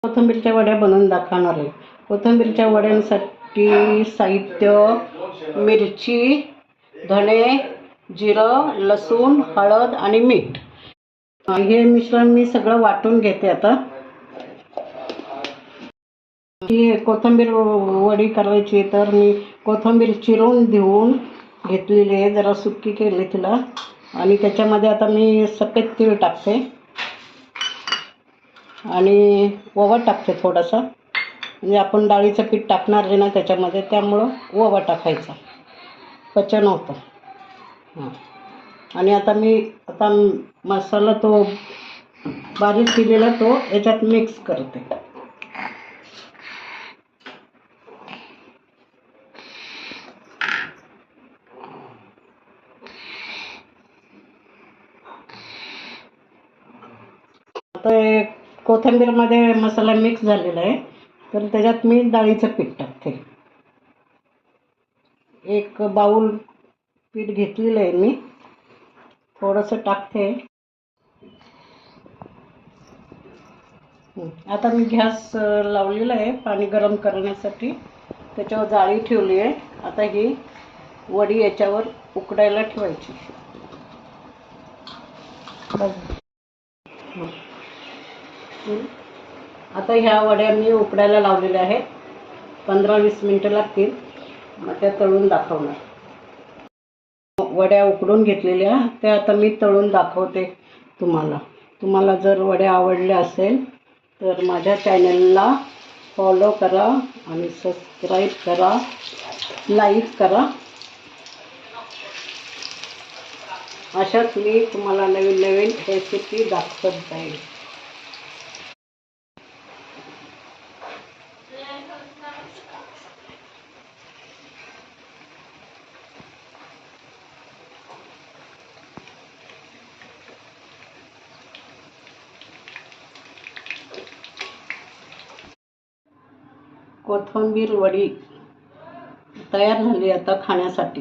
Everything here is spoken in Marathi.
कोथिंबीरच्या वड्या बनवून दाखवणार आहे. कोथिंबीरच्या वड्यांसाठी साहित्य: मिरची, धणे, जिरं, लसूण, हळद आणि मीठ. हे मिश्रण मी सगळं वाटून घेते. आता ही कोथिंबीर वडी करायची तर मी कोथिंबीर चिरून धुवून घेतलेली आहे, जरा सुकी केली तिला. आणि त्याच्यामध्ये आता मी सफेद तीळ टाकते आणि ओवा टाकते थोडासा, म्हणजे आपण डाळीचं पीठ टाकणार आहे ना त्याच्यामध्ये, त्यामुळं ओवा टाकायचा, पचन होतं. हां. आणि आता मसाला तो बारीक केलेला तो याच्यात मिक्स करते. आता कोथिंबीरमध्ये मसाला मिक्स झालेला आहे, तर त्याच्यात मी डाळीचं पीठ टाकते. एक बाऊल पीठ घेतलेलं आहे मी, थोडंसं टाकते. आता मी गॅस लावलेला आहे पाणी गरम करण्यासाठी, त्याच्यावर जाळी ठेवली आहे. आता ही वडी याच्यावर उकडायला ठेवायची. आता ह्या वड्या मी उकडायला लावलेल्या आहेत. 15-20 मिनटं लागतील, मग त्या तळून दाखवणार. वड्या उकडून घेतलेल्या त्या आता मी तळून दाखवते तुम्हाला जर वड्या आवडल्या असेल तर माझ्या चॅनलला फॉलो करा आणि सबस्क्राईब करा, लाईक करा. अशाच मी तुम्हाला नवीन नवीन रेसिपी दाखवत जाईल. कोथिंबीर वडी तयार झाली आता खाण्यासाठी.